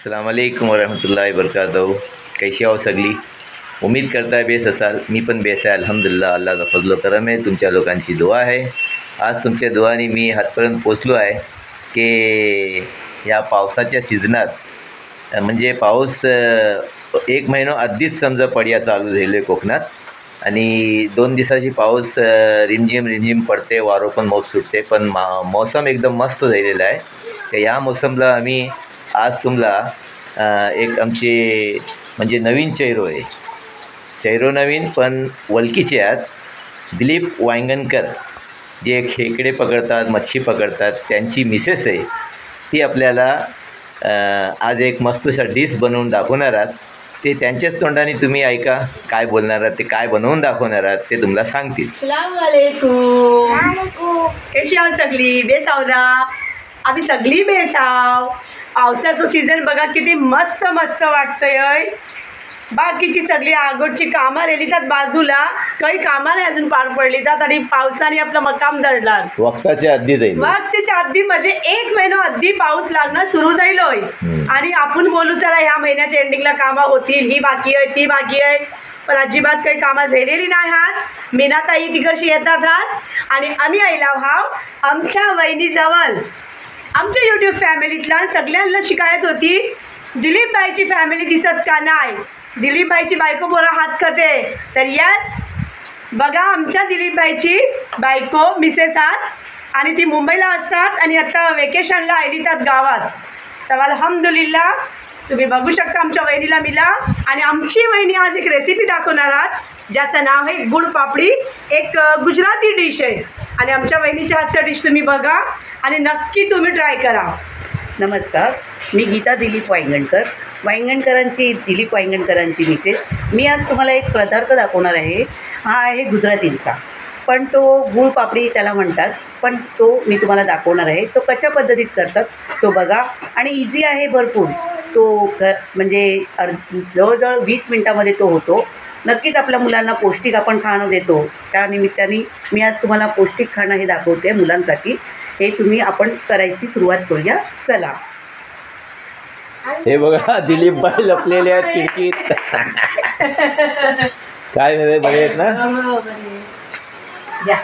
अस्सलाम वालेकुम वरहमतुल्लाहि वबरकातुहू। कैसे हो सगळी? उम्मीद करता है बेस असाल। मी पण बेस आहे अल्हम्दुलिल्लाह। अल्लाहचा फजल करम आहे, तुमच्या लोकांची दुआ आहे। आज तुमच्या दुआनी मी हातपर्यंत पोचलो आहे की ह्या पावसाच्या सीझनात म्हणजे पाऊस एक महिना आधीच समजा पड्या चालू झाले कोकणात आणि 2 दिवसाची पाऊस रिमझिम पडते, वारो पण मौत सुटते, पण मौसम एकदम मस्त झालेला आहे। तर ह्या मौसमला आम्ही आज तुम्हाला एक आमचे म्हणजे नवीन चेहरो आहे, चेहरो नवीन पण वलकीचे आहेत। दिलीप वांगणकर जे खेकडे पकडतात, मच्छी पकडतात, त्यांची मिसेस आहे ती आपल्याला आज एक मस्तसा डिश बनवून दाखवणार आहात। ते त्यांच्याच तोंडाने तुम्ही ऐका काय बोलणार आहात, ते काय बनवून दाखवणार आहात ते तुम्हाला सांगतील। अस्सलाम वालेकुम। कशी आहो सगळी? बेस आहो ना? आम्ही सगळी बेस आहो। पावसाचं सीझन बघा किती मस्त मस्त वाटतंय। बाकीची सगळी आगोटची कामं रेलीतात बाजूला, काही कामं नाही अजून पार पडलीतात आणि पावसाने आपला मकाम धरला। वक्ताच्या आधी जाईल, वक्ताच्या आधी म्हणजे 1 महिना आधी पाऊस लागणं सुरू झाईल होय। आणि आपण बोलू चला ह्या महिन्याच्या एंडिंगला कामं होतील, ही बाकी आहे ती बाकी आहे, पण अजिबात काही कामं झालेली नाही आहात। मीनाताई तिकडची येतात आहात आणि आम्ही आयला भाव आमच्या वहिनीजवळ। आमच्या यूट्यूब फॅमिलीतला सगळ्यांना शिकायत होती दिलीप भाईची फॅमिली दिसत का नाही, दिलीप भाईची बायको बोरा हात करते, तर यस बघा आमच्या दिलीप भाईची बायको मिसेस आहात आणि ती मुंबईला असतात आणि आता वेकेशनला आयलीतात गावात। तर अल्हम्दुलिल्लाह तुम्ही बघू शकता आमच्या वहिनीला मिला आणि आमची वहिनी आज एक रेसिपी दाखवणार आहात ज्याचं नाव आहे गुड पापडी। एक गुजराती डिश आहे आणि आमच्या वहिनीच्या हातचा डिश तुम्ही बघा आणि नक्की तुम्ही ट्राय करा। नमस्कार, मी गीता दिलीप वांगणकरांची दिलीप वांगणकरांची मिसेस। मी आज तुम्हाला एक पदार्थ दाखवणार आहे। हा आहे गुजरातींचा, पण तो गुळ पापडी त्याला म्हणतात, पण तो मी तुम्हाला दाखवणार आहे। तो कशा पद्धतीत करतात तो बघा आणि इझी आहे भरपूर। तो म्हणजे जवळजवळ 20 मिनटामध्ये तो होतो। नक्कीच आपल्या मुलांना पौष्टिक आपण खाणं देतो, त्या निमित्ताने मी आज तुम्हाला पौष्टिक खाणं हे दाखवते मुलांसाठी। हे तुम्ही आपण करायची सुरुवात करूया, चला। हे बघा दिलीप भाई लपलेले आहेत खिडकीत। काय नाही बरे आहेत ना? या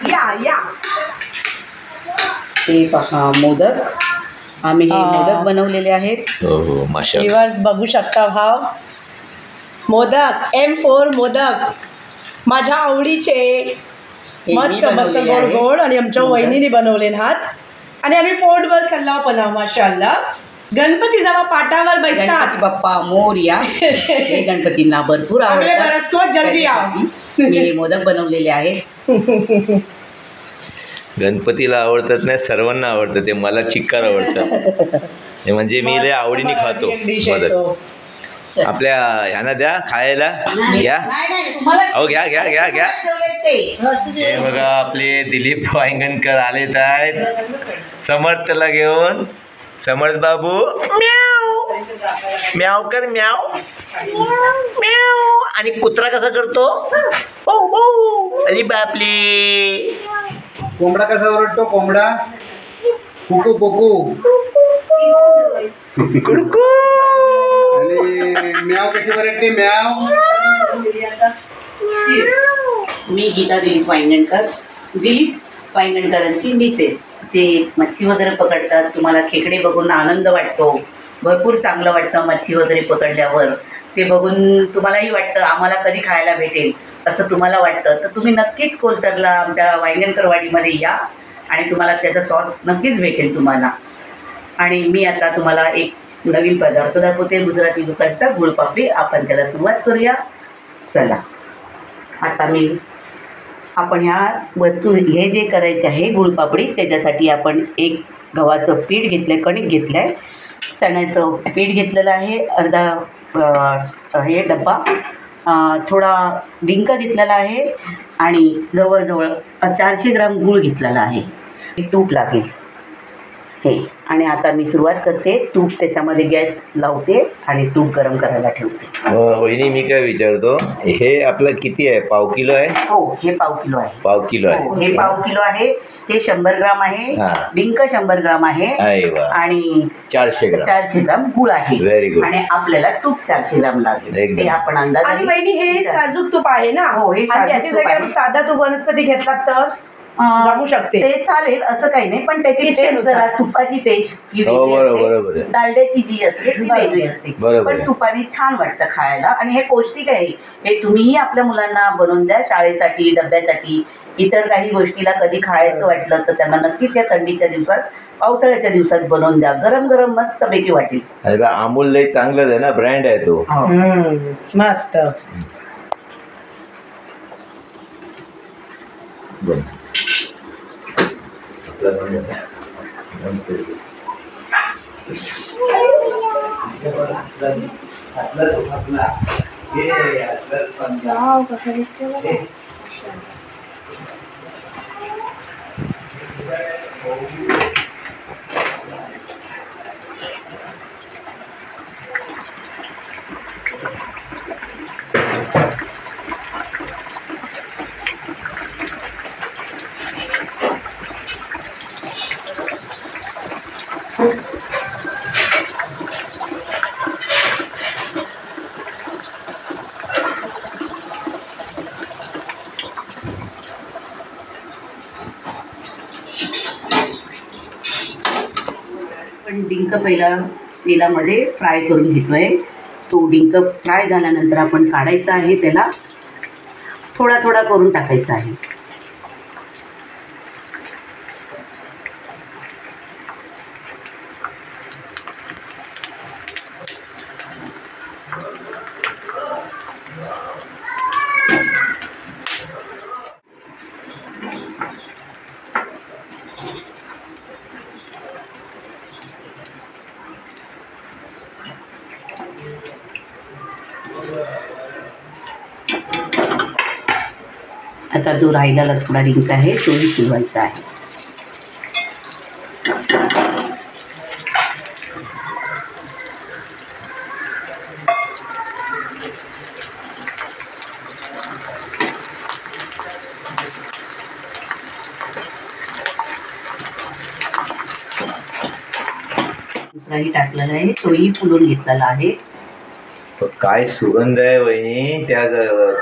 या या हे पहा मोदक, आम्ही हे मोदक बनवलेले आहेत। हो माशाअल्लाह। व्ह्यूअर्स बघू शकता भाव मोदक M4 मोदक माझ्या आवडीचे मस्त मस्त गोड गोड आणि आमच्या वहिनीने बनवले नात आणि आम्ही पोटभर खाल्ला पण माशाअल्लाह। गणपती जेव्हा पाटावर बसतात बाप्पा मोरया, हे गणपतींना भरपूर आवडतात। जल्दी मी हे मोदक बनवलेले आहेत। गणपतीला आवडतात नाही, सर्वांना आवडतं ते, मला चिक्कार आवडतं हे म्हणजे मी लय आवडीने खातो मोदक। आपल्या ह्यांना द्या खायला, घ्या अहो घ्या घ्या घ्या घ्या। हे बघा आपले दिलीप वांगणकर आलेत आहेत समर्थला घेऊन। समर्थ बाबू म्याव म्याव कर, म्याव म्याव। आणि कुत्रा कसा करतो? हो हो, अरे बापले। कोंबडा कसा ओरडतो? कोंबडा कुकू कुकू कुडकू। आणि म्याव कशी ओरडते? म्याव। मी गीता दिलीप वांगणकरांची मिसेस, जे मच्छी वगैरे पकडतात। तुम्हाला खेकडे बघून आनंद वाटतो, भरपूर चांगलं वाटतं मच्छी वगैरे पकडल्यावर। ते बघून तुम्हालाही वाटतं आम्हाला कधी खायला भेटेल असं तुम्हाला वाटतं, तर तुम्ही नक्कीच कोलतरला आमच्या वांगणकरवाडीमध्ये या आणि तुम्हाला त्याचा सॉस नक्कीच भेटेल तुम्हाला। आणि मी आता तुम्हाला एक नवीन पदार्थ दाखवते गुजराती लोकांचा गुळपापडी। आपण त्याला सुरुवात करूया, चला। आता आपण ह्या वस्तू हे जे करायचे आहे गुळपापडी, त्याच्यासाठी आपण एक गव्हाचं पीठ घेतलं आहे, कणिक घेतलं आहे, चण्याचं पीठ घेतलेलं आहे, अर्धा हे डब्बा, थोडा डिंक घेतलेला आहे आणि जवळजवळ 400 ग्राम गूळ घेतलेला आहे। तूप लागेल हे. आणि आता मी सुरुवात करते. तूप त्याच्यामध्ये गॅस लावते आणि तूप गरम करायला ठेवते. वहिनी मी काय विचारतो, हे आपलं किती आहे? पाव किलो आहे? हो, हे पाव किलो आहे. पाव किलो हो, आहे. हे पाव किलो आहे. ते 100 ग्राम आहे. हा. डिंक 100 ग्राम आहे. अरे वा. आणि 400 ग्राम. 400 ग्राम गुळ आहे. Very good. आणि आपल्याला तूप 400 ग्राम लागेल. एकदम. ते आपण अंदाज आणि बहिणी हे साजूक तूप आहे ना? हो, हे आणि साजूक त्याच्या तूप जागी आहे. आपण साधा तूप वनस्पती घेतलात तर जमू शकते. ते चालेल, असं काही नाही. पण त्याची टेस्ट इच्छेनुसार. जरा तुपाची टेस्ट ही हो, वेगळी बरोबर असते. आहे. डालड्याची जी असते ती वेगळी असते. बरोबर पण आहे. तुपाने छान वाटतं खायला. आणि हे पौष्टिक आहे. हे तुम्हीही आपल्या मुलांना बनवून द्या, शाळेसाठी, डब्यासाठी, इतर काही गोष्टीला कधी खायचं वाटलं तर त्यांना नक्कीच या थंडीच्या दिवसात, पावसाळ्याच्या दिवसात बनवून द्या. गरम गरम मस्तपैकी वाटेल. अरे बा, अमूल लई चांगलं आहे ना, ब्रँड आहे तो. मस्त. पण डिंक पहिला तेलामध्ये फ्राय करून घेतोय. तो डिंक फ्राय झाल्यानंतर आपण काढायचा आहे. त्याला थोडा थोडा करून टाकायचा आहे. आता जो राहिलेला थोडा डिंक आहे तोही शिजवायचा आहे. दुसराही टाकलेला आहे, तोही फुलून घेतलेला आहे. काय सुगंध आहे वहिनी त्या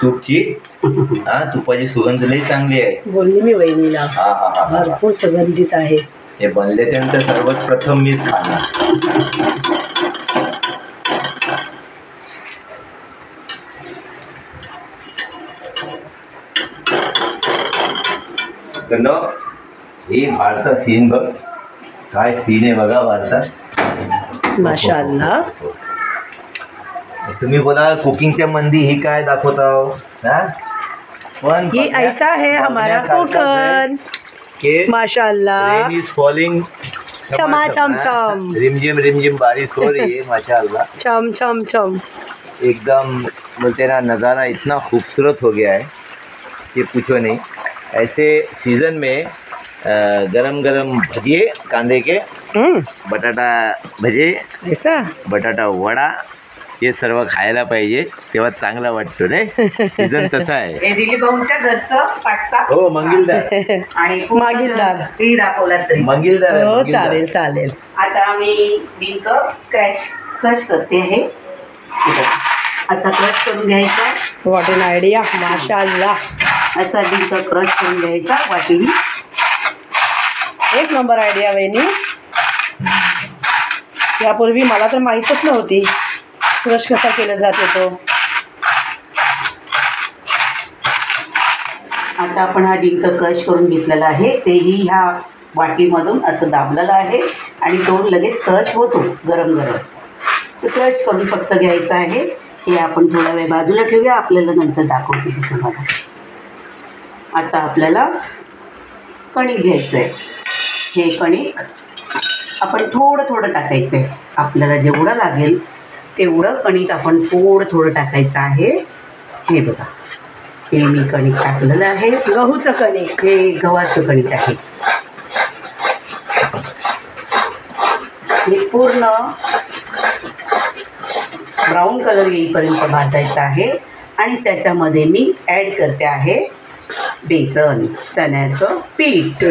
तूपची. हा, तुपाची सुगंध लई चांगली आहे. बोलली मी वहिनीला, हा हा हा हा. भरपूर सुगंधित आहे. हे बनले त्यानंतर सर्वात प्रथम मीच खाणार. कनो, हे भारतात सीन बघ, काय सीन आहे बघा भारतात. माशाअल्लाह. तुम्ही बोला कुकिंगच्या मंदी ही काय दाखवताव हा? पण ये ऐसा है हमारा कोकण. के माशाअल्लाह. रेन इज फॉलिंग, चमा चम चम. रिमझिम रिमझिम बारिश हो रही है माशाअल्लाह. चम चम चम. एकदम बोलते ना, नज़ारा इतना खूबसूरत हो गया है कि पूछो नहीं. ऐसे सीज़न में गरम गरम भजिए कांदे के, बटाटा भजे, ऐसा बटाटा वडा, हे सर्व खायला पाहिजे, तेव्हा चांगला वाटतो नाही. सीझन तसा आहे. हे दिलीप भाऊंच्या घरचं पाटचा. हो, मंगिलदार. आणि मागीलदार. तेही दाखवला तरी. मंगिलदार आहे, हो, मंगिलदार. चालेल चालेल. आता मी डिंक क्रश करते आहे. असा क्रश करून घ्यायचा. What N idea. माशाअल्लाह. असा डिंक क्रश करून घ्यायचा वाटीने. एक नंबर आयडिया वहिनी. यापूर्वी मला तर माहीतच नव्हती क्रश कसा केला जातो तो. आता आपण हा डिंक क्रश करून घेतलेला आहे. तेही ह्या वाटीमधून असं दाबलेलं आहे आणि तो लगेच क्रश होतो गरम गरम. तर क्रश करून फक्त घ्यायचं आहे. हे आपण थोडा वेळ बाजूला ठेवूया, आपल्याला नंतर दाखवते मी तुम्हाला. आता आपल्याला कणिक घ्यायचं आहे. हे कणिक आपण थोडं थोडं टाकायचं आहे. आपल्याला जेवढं लागेल तेवढं कणिक आपण थोडं थोडं टाकायचं आहे. हे बघा, हे मी कणिक टाकलेलं आहे. गहूचं कणिक. हे गव्हाचं कणिक आहे. पूर्ण ब्राऊन कलर येईपर्यंत भाजायचा आहे आणि त्याच्यामध्ये मी ॲड करते आहे बेसन, चण्याचं पीठ.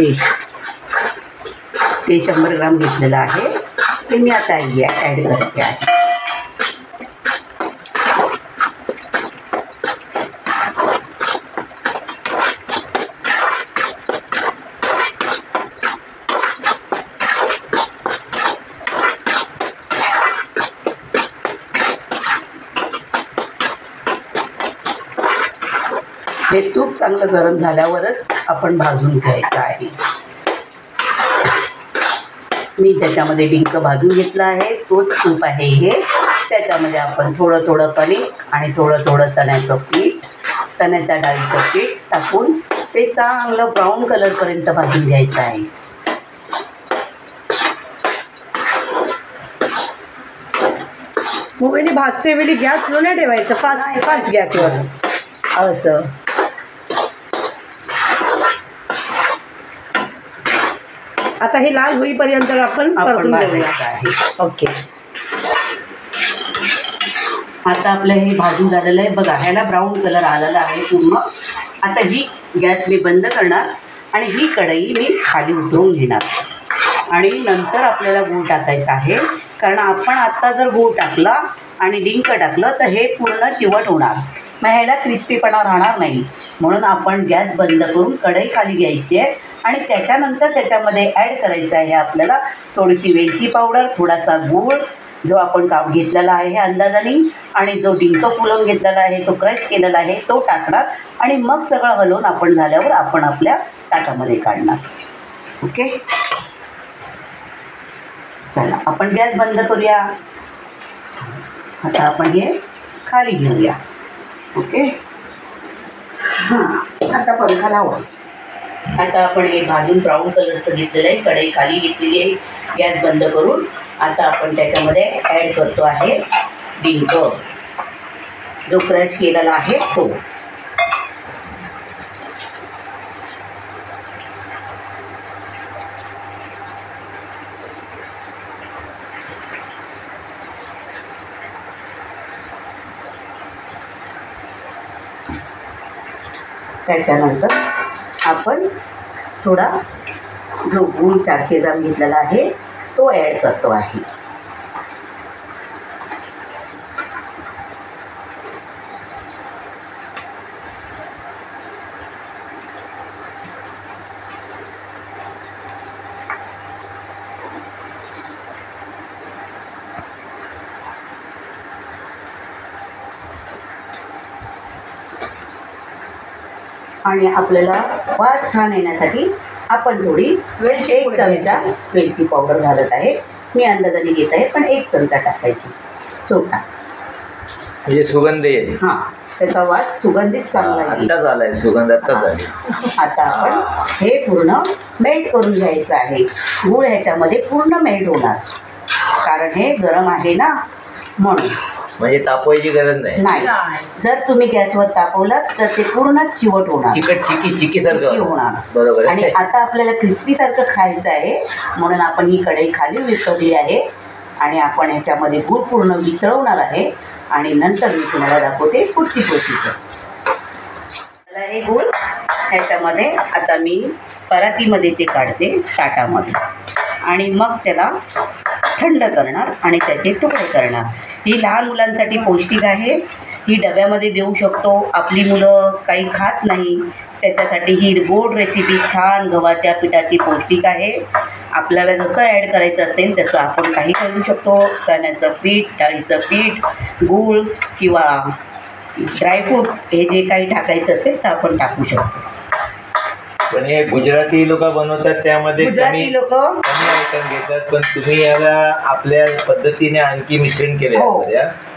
ते 100 ग्राम घेतलेलं आहे, ते मी आता ॲड करते आहे. हे तूप चांगलं गरम झाल्यावरच आपण भाजून घ्यायचं आहे. मी त्याच्यामध्ये डिंक भाजून घेतला आहे, तोच तूप आहे हे. त्याच्यामध्ये आपण थोडं थोडं कणिक आणि थोडं थोडं चण्याचं पीठ, चण्याच्या डाळीचं पीठ टाकून ते चांगलं ब्राऊन कलरपर्यंत भाजून घ्यायचं आहे. मोबाईलने भाजते वेळी गॅस लो नाही ठेवायचं, फास्ट गॅसवर असं. आता हे लाल होईपर्यंत आपण परतून घेऊया. आहे. ओके. आता आपलं हे भाजून झालेलं आहे बघा, ह्याला ब्राऊन कलर आलेला आहे पूर्ण. आता ही गॅस मी बंद करणार आणि ही कढई मी खाली उतरवून घेणार आणि नंतर आपल्याला गूळ टाकायचा आहे. कारण आपण आत्ता जर गूळ टाकला आणि डिंक टाकलं तर हे पूर्ण चिवट होणार, मग ह्याला क्रिस्पीपणा राहणार नाही. म्हणून आपण गॅस बंद करून कढई खाली घ्यायची आहे आणि त्याच्यानंतर त्याच्यामध्ये ॲड करायचं आहे आपल्याला थोडीशी वेलची पावडर, थोडासा गूळ जो आपण काप घेतलेला आहे अंदाजाने, आणि जो डिंक फुलवून घेतलेला आहे तो क्रश केलेला आहे तो टाकणार आणि मग सगळं हलवून आपण झाल्यावर आपण आपल्या ताटामध्ये काढणार. ओके, चला आपण गॅस बंद करूया. आता आपण हे खाली घेऊया. ओके, हां, आता पंखा लावा. आता आपण हे भाजून ब्राऊन कलरचं घेतलेलं आहे, कढई खाली घेतलेली आहे गॅस बंद करून. आता आपण त्याच्यामध्ये ॲड करतो आहे डिंक, जो क्रश केलेला आहे तो. त्याच्यानंतर आपण थोडा जो गूळ 400 ग्राम घेतलेला आहे तो ॲड करतो आहे. आणि आपल्याला वास छान येण्यासाठी आपण थोडी एक चमचा वेलची पावडर घालत आहे. मी अंदाजाने घेत आहे, पण 1 चमचा टाकायची, छोटा, म्हणजे सुगंध येईल. हां, त्याचा वास सुगंधित चांगला येईल. आत्ताच आलाय सुगंध, आत्ताच आले. आता आपण हे पूर्ण मेल्ट करून घ्यायचं आहे. गूळ ह्याच्यामध्ये पूर्ण मेल्ट होणार, कारण हे गरम आहे ना, म्हणून. म्हणजे तापवायची गरज नाही. नाही, जर तुम्ही गॅसवर तापवलात तर ते पूर्ण चिवट होणार, चिकट चिकी सारखं होणार. बरोबर. आणि आता आपल्याला क्रिस्पी सारखं खायचं आहे, म्हणून आपण ही कढई खाली वितळली आहे आणि आपण ह्याच्यामध्ये गूळ पूर्ण वितळवणार आहे आणि नंतर मी तुम्हाला दाखवते पुढची प्रोसिजर. हे गूळ ह्याच्यामध्ये आता मी परातीमध्ये ते काढते ताटामध्ये आणि मग त्याला थंड करणार आणि त्याचे तुकडे करणार. ही लहान मुलांसाठी पौष्टिक आहे, ही डब्यामध्ये देऊ शकतो. आपली मुलं काही खात नाही, त्याच्यासाठी ही गोड रेसिपी छान गव्हाच्या पिठाची पौष्टिक आहे. आपल्याला जसं ॲड करायचं असेल तसं आपण काही करू शकतो. चण्याचं पीठ, डाळीचं पीठ, गूळ किंवा ड्रायफ्रूट हे जे काही टाकायचं असेल तर आपण टाकू शकतो. पण हे गुजराती लोक बनवतात, त्यामध्ये गुजराती लोक कमी आयटम घेतात, पण तुम्ही याला आपल्या पद्धतीने आणखी मिश्रण केले. हो,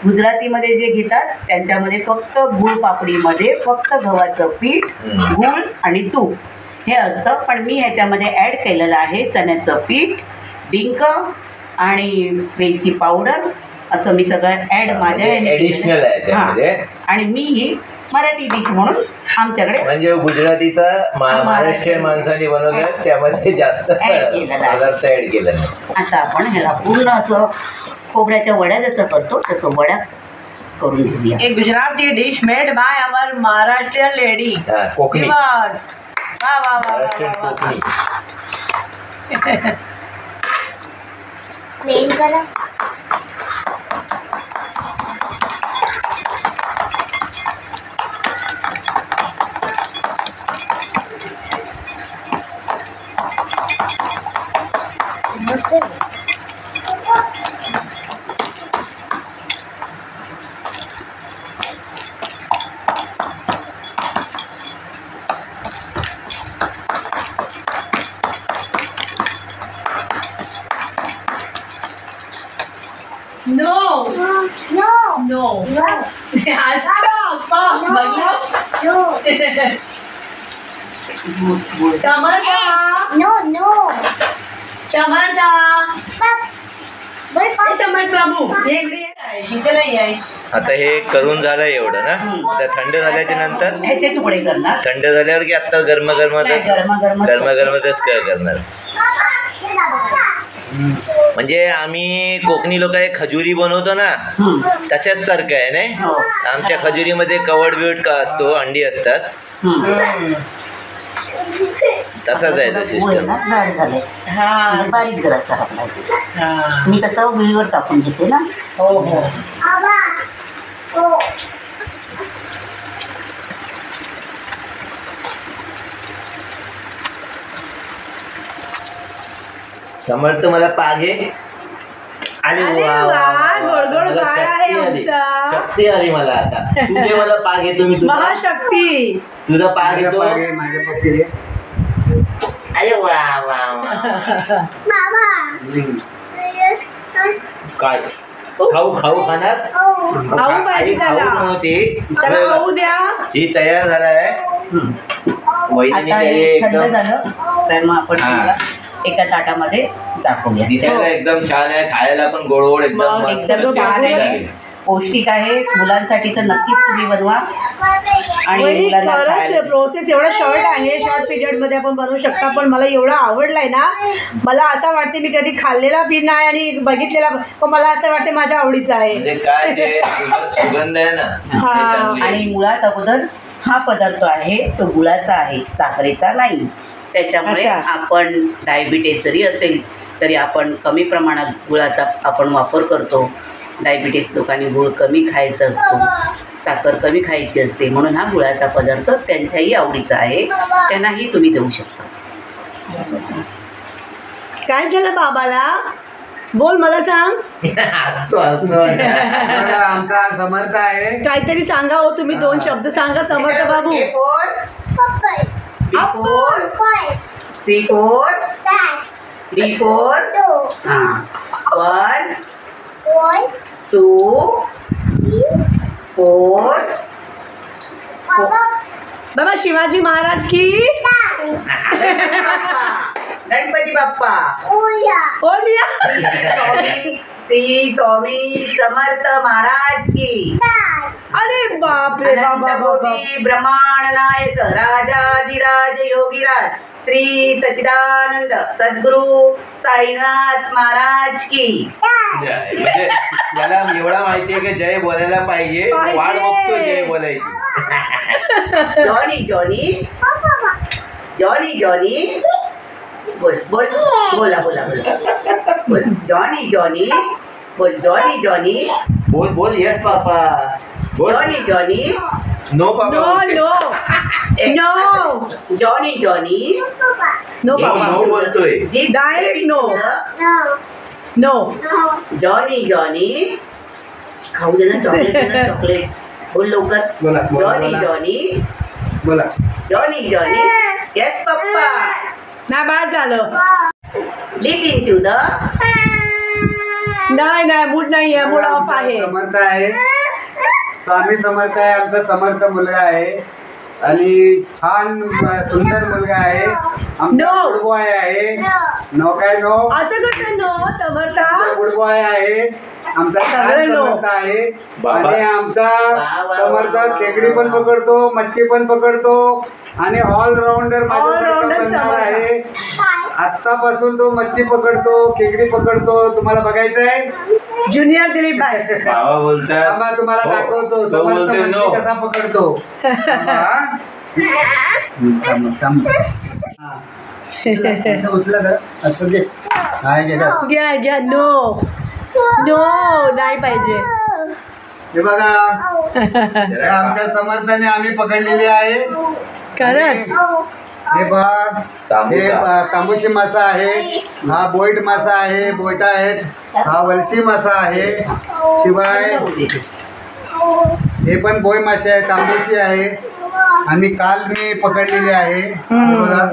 गुजरातीमध्ये जे घेतात त्यांच्यामध्ये फक्त गूळ पापडीमध्ये फक्त गव्हाचं पीठ, गूळ आणि तूप हे असतं. पण मी ह्याच्यामध्ये ॲड केलेलं आहे चण्याचं पीठ, डिंक आणि वेलची पावडर, असं मी सगळं ॲड माझ्या ॲडिशनल आहे त्यामध्ये. आणि मी ही मराठी डिश म्हणून आमच्याकडे म्हणजे गुजरातीचा महाराष्ट्रीयन माणसाने बनवलं त्यामध्ये जास्त केलेला आहे. पदार्थ ऍड केला नाही. आता आपण ह्याला पूर्ण असं खोबऱ्याच्या वड्या जसं करतो तसं वड्या करून घेऊया. एक Gujarati dish made by our Maharashtrian lady हा, कोकणी विवर्स. वा वा वा वा महाराष्ट्रीयन वा वा. कोकणी. नो नो अच्छा मतलब समर्थ समर्थ समर्थ बाबू हे इकडे आहे, इथे नाही आहे. आता हे करून झालं एवढं ना, तर थंड झाल्याच्या नंतर ह्याचे तुकडे करणार. थंड झाल्यावर की आता गरमागरमातच नाही, गरमागरमच गरमागरमातच काय करणार. म्हणजे आम्ही कोकणी लोक हे खजुरी बनवतो ना तशाच सारखं आहे नाही. हो. आमच्या खजुरीमध्ये कवड बिवड का असतो, अंडी असतात, तसाच आहे तो पोहे सिस्टम. ना जाड झाले हा आणि बारीक जरा करावं लागेल. हा मी कसं विळीवर टाकून घेते ना. हो हो समर्थ मला पागे आणि अरे वा, गोड-गोड मला बाळ आहे शक्ती आली. आमचा. शक्ती आली मला आता. तुझे मला पाग येतो मी तुझा महाशक्ती. तुझा पाग माझ्या येतो. पागे माझ्या पप्पीले. अरे वा वा वा. काय खाऊ खाऊ खाणार. खाऊ पाहिजे त्याला. खाऊ नव्हती. त्याला खाऊ द्या. ही तयार झालाय. वहिनी आता हे थंड एकदम झालं तर मग आपण हा. त्याला एका ताटामध्ये दाखवूया. दिसायला एकदम छान आहे, खायला पण गोड गोड एकदम मग मस्त. एकदम छान आहे, पौष्टिक आहे. मुलांसाठी तर नक्कीच तुम्ही बनवा आणि वहिनी, मुलांना खरंच खायला- प्रोसेस एवढा शॉर्ट आहे, शॉर्ट पिरियड मध्ये आपण बनवू शकता. पण मला एवढा आवडलाय ना, मला असं वाटते मी कधी खाल्लेला बी नाही आणि बघितलेला पण मला असं वाटते माझ्या आवडीचं आहे. म्हणजे काय ते सुगंध आहे ना ते हा. चांगली आहे. आणि मुळात अगोदर हा पदार्थ आहे तो गुळाचा आहे, साखरेचा नाही. त्याच्यामुळे असा. आपण डायबिटीज जरी असेल तरी आपण कमी प्रमाणात गुळाचा आपण वापर करतो. डायबिटीज लोकांनी गुळ कमी खायचं असतो, साखर कमी खायची असते, म्हणून हा गुळाचा पदार्थ त्यांच्याही आवडीचा आहे. त्यांनाही तुम्ही देऊ शकता. काय झालं बाबाला? बोल, मला सांग. हसतो हसतो. बघा, आमचा समर्थ आहे. काहीतरी सांगा हो तुम्ही, दोन शब्द सांगा समर्थ बाबू. वन 2 4 बाबा शिवाजी महाराज की गणपती बाप्पा. बोलिया. श्री स्वामी समर्थ महाराज की. अरे बाप रे बाबा बाबा. अनंतकोटी ब्रह्मांड नायक राजाधिराज योगीराज श्री सच्चिदानंद सद्गुरु साईनाथ महाराज की. म्हणजे याला एवढा माहितीये की जय बोलायला पाहिजे, पाहिजे. वाट बघतो जय बोलायची. जॉनी जॉनी जॉनी जॉनी बोल बोल बोला बोला बोला बोल. जॉनी जॉनी बोल. जॉनी जॉनी बोल बोल. येस पापा बोल. Johnny Johnny no papa. No no no Johnny Johnny no no बाबा. नो बोलतोय. जी Direct no. No. Johnny Johnny खाऊ दे ना चॉकलेट दे ना चॉकलेट. बोल लवकर. बोला, बोला, जॉनी बोला. जॉनी बोला. Johnny Johnny yes papa. नाही बाद झालं. लिटिल चुद नाही नाही मूड नाही आहे, मूड ऑफ आहे. समर्थ आहे. स्वामी समर्थ आहे, आमचा समर्थ मुलगा आहे. आणि छान सुंदर मुलगा आहे आमचा No. गुड बॉय आहे. नो काय नो असं कसं नो समर्था गुड बॉय आहे आमचा छान सगळे नो. समर्थ आहे. बाबा. आणि आमचा वा, वा, समर्थ वा, वा, खेकडी वा, पण वा. पकडतो, मच्छी पण पकडतो आणि ऑलराऊंडर माझ्यासारखा All-rounder बनणार समर्थ. आहे. आत्तापासून तो मच्छी पकडतो, खेकडी पकडतो. तुम्हाला बघायचं आहे? ज्युनियर दिलीप भाई. बाबा बोलतात थांबा, तुम्हाला हो, दाखवतो तो समर्थ बोलतोय मच्छी no. कसा पकडतो. थांबा, हा. थांब. हा. असं उचला का? असं घे. काय घे का? घ्या घ्या नो नो नाही पाहिजे. हे बघा हे आमच्या समर्थाने आम्ही पकडलेली आहे. खरंच हे बघ हे तांबूशी मासा आहे, हा बोईट मासा आहे, बोईटा आहेत, हा वलशी मासा आहे, शिवाय हे पण बोई मासे आहे, तांबूशी आहे आणि काल मी पकडलेली आहे. हे बघा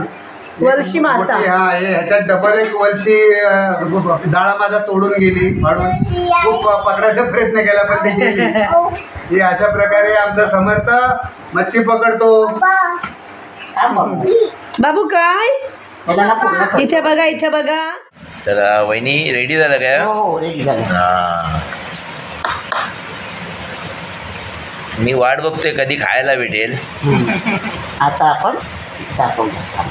वलशी मासा. मोठी, हा हे ह्याच्यात डबल एक वलशी जाळा माझा तोडून गेली फाडून. खूप पकडायचा प्रयत्न केला पण ती गेली. हे अशा प्रकारे आमचा समर्थ मच्छी पकडतो. बाबू काय इथे बघा इथे बघा. चला वहिनी रेडी झालं काय? हो रेडी झालं. हा. मी वाट बघतोय कधी खायला भेटेल. आता आपण दाखवतो.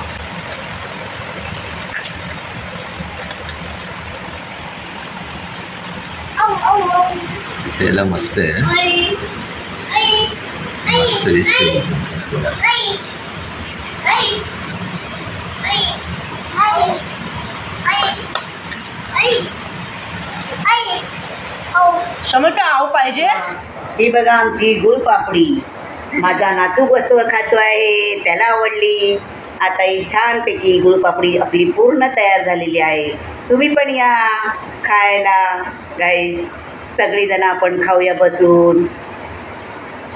दिसायला मस्त आहे. मस्त दिसतोय. समर्थ आव पाहिजे. ही बघा आमची गुळपापडी. माझा नातू बत्व खातो आहे, त्याला आवडली. आता ही छानपैकी गुळपापडी आपली पूर्ण तयार झालेली आहे. तुम्ही पण या खायला गाईस. सगळीजण आपण खाऊया बसून.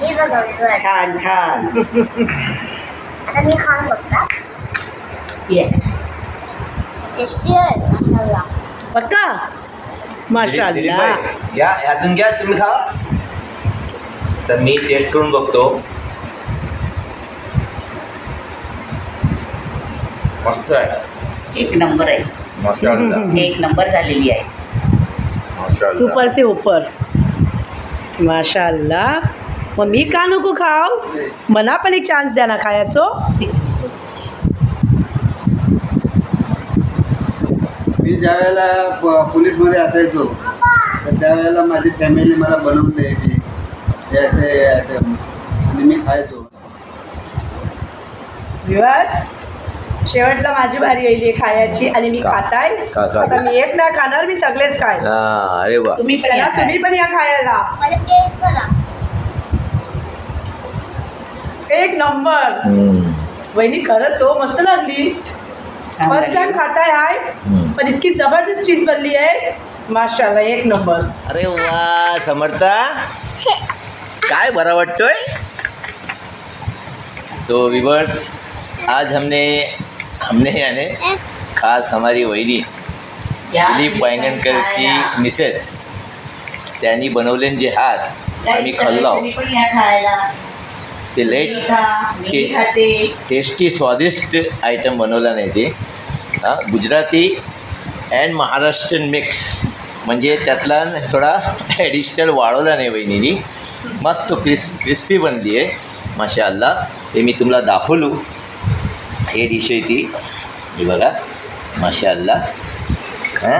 छान छान. आता मी खाऊन बघता. ये टेस्टी आहे मसाला. पक्का माशाअल्लाह. या ह्यातून घ्या तुम्ही खा. तर मी टेस्ट करून बघतो. मस्त आहे. एक नंबर आहे. मस्त आहे. एक नंबर झालेली आहे. सुपर से ऊपर माशाअल्लाह. मग मी का नको खाव? मला पण एक चान्स द्या ना खायचो. मी ज्या वेळेला पोलीसमध्ये असायचो तर त्यावेळेला माझी फॅमिली मला बनवून द्यायची हे असे आयटम आणि मी खायचो. व्ह्युअर्स, शेवटला माझी भारी येईल खायची आणि मी खाताय. खा. आता मी एक नाही खाणार, मी सगळेच खाय. हा. अरे वा. तुम्ही पण या. तुम्ही पण या खायला. मला टेस्ट करा. एक नंबर. वहिनी खरंच हो मस्त लागली. छान फर्स्ट टाइम झाली. खाताय हाय पण इतकी जबरदस्त चीज बनली आहे. माशाअल्लाह एक नंबर. अरे वा समर्था काय बरा वाटतोय. तो व्यूअर्स आज हमने यानी खास हमारी वहिनी या. दिलीप वांगणकरची मिसेस त्यांनी बनवलेले जे हात आम्ही खाल्लो. तुम्ही पण या खायला. ते लेट मी खाते. टेस्टी स्वादिष्ट आयटम बनवला नाही ते. हां गुजराती अँड महाराष्ट्रीयन मिक्स म्हणजे त्यातला थोडा ॲडिशनल वाढवला नाही वहिनीनी. मस्त क्रिस्पी बनली आहे माशाअल्लाह. हे मी तुम्हाला दाखवलो. हे डिश आहे ती. हे बघा माशाअल्लाह. हां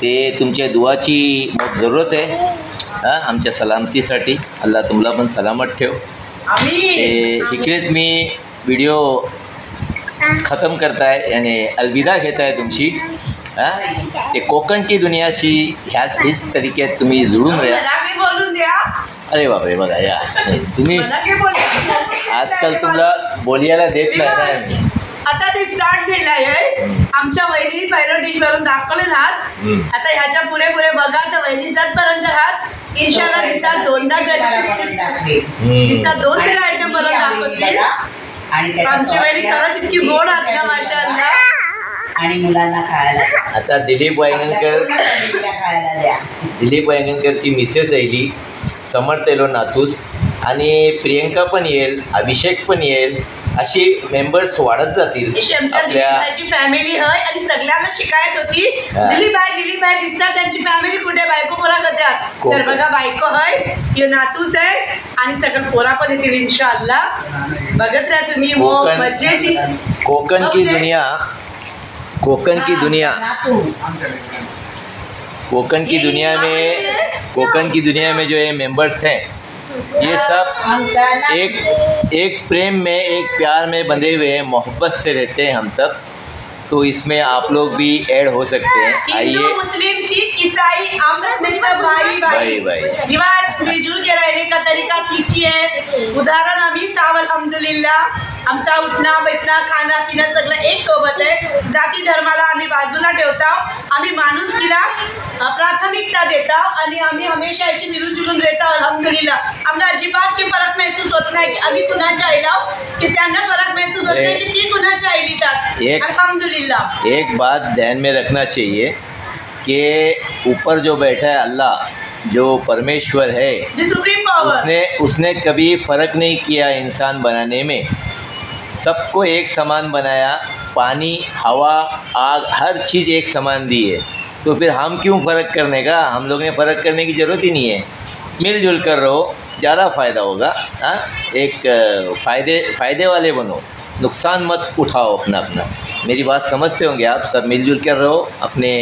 ते तुमच्या दुआची बहुत जरूरत आहे. हां आमच्या सलामतीसाठी. अल्लाह तुम्हाला पण सलामत ठेव. ते इकडेच मी व्हिडिओ ख़त्म करताय यानी अलविदा घेत आहे तुमची. हां ते कोकणची दुनियाशी हीच तरीक्यात तुम्ही जुळून राहा. मला काही बोलून द्या. अरे बापरे बघा या तुम्ही मला काही बोलून आजकाल तुम्हाला बोलायला देत नाही ना. आता ते स्टार्ट झालं आहे. आमच्या वहिनी पहिलं डिश बनवून दाखवले ना. आता ह्याच्या पुढे बघा तर वहिनी जातपर्यंत राहत इंशाल्लाह दिवसात दोनदा करते. दिवसात 2 तरी आयटम बनवून दाखवतील. आणि आमची वहिनी खरंच इतकी गोड आहेत ना माशाअल्लाह. आणि मुलांना खायला. आता दिलीप वांगणकर खायला द्या. दिलीप वांगणकरची मिसेस आयली समर्थ येलो नातूस आणि प्रियंका पण येईल, अभिषेक पण येईल, अशी मेंबर्स वाढत जातील अशी आमच्या आपल्या. दिलीपभाईची फॅमिली आहे आणि सगळ्यांना शिकायत होती हा. दिलीपभाई दिसतात, त्यांची फॅमिली कुठे, बायको पोरा कद्या. कोण? तर बघा बायको आहे, यो नातूस आहे आणि सगळं पोरा पण येतील इन्शाअल्लाह. बघत राहा तुम्ही कोकण- मज्जेची. कोकण की दुनिया, कोकण की दुनिया, नातू. कोकण की दुनिया में, कोकण की दुनिया में जो ये मेंबर्स हैं, ये सब एक प्रेम में, एक प्यार में बंधे हुए हैं, मोहब्बत से रहते हैं हम सब. तो इसमें आप लोग भी ऐड हो सकते हैं. हिंदू, आइए. मुस्लिम, सिख, ईसाई, आपस में सब भाई भाई भाई. रिवाज मिलजुल के रहने का तरीका सीखिए. उदाहरण आम्ही साव अल्हम्दुलिल्लाह. आमचा उठणं बसणं खाणं पिणं सगळं एक सोबत आहे. जाती धर्माला आम्ही बाजूला ठेवतो. आम्ही माणुसकीला प्राथमिकता देतो आणि आम्ही हमेशा अशी मिळून जुळून राहतो अल्हम्दुलिल्लाह. आम्हाला अजिबात की फरक महसूस होत नाही की आम्ही कुणाच्या आईला की त्यांना फरक महसूस होत नाही की ती कुणाच्या आईली तात. एक- अल्हम्दुलिल्लाह. एक बात ध्यान में रखना चाहिए कि ऊपर जो बैठा है अल्लाह, जो परमेश्वर है, द सुप्रीम पावर. उसने कभी फ़र्क नहीं किया इंसान बनाने में. सबको एक समान बनाया. पानी, हवा, आग, हर चीज़ एक समान दी है. तो फिर हम क्यों फ़र्क करने का? हम लोग ने फ़र्क करने की ज़रूरत ही नहीं है. मिलजुल कर रहो, ज़्यादा फ़ायदा होगा. हाँ, एक फ़ायदे वाले बनो, नुकसान मत उठाओ अपना अपना. मेरी बात समझते होंगे आप सब. मिलजुल कर रहो, अपने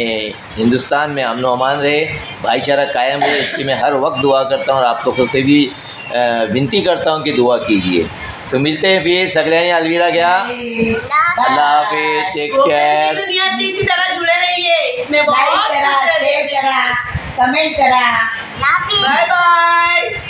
हिंदुस्तान में अमन अमान रहे, भाईचारा कायम रहे, इसकी मैं हर वक्त दुआ करता हूँ और आप लोगों से भी विनती करता हूँ कि दुआ कीजिए. तो मिलते हैं फिर. सगळ्यांनी अलविदा घ्या. अल्लाह हाफिज. टेक कोकण की केयर. दुनिया से इसी तरह जुड़े रहिए. इसमें लाईक बहुत करा, कुछ है. शेअर करा, कमेंट करा. लाफी बाय बाय.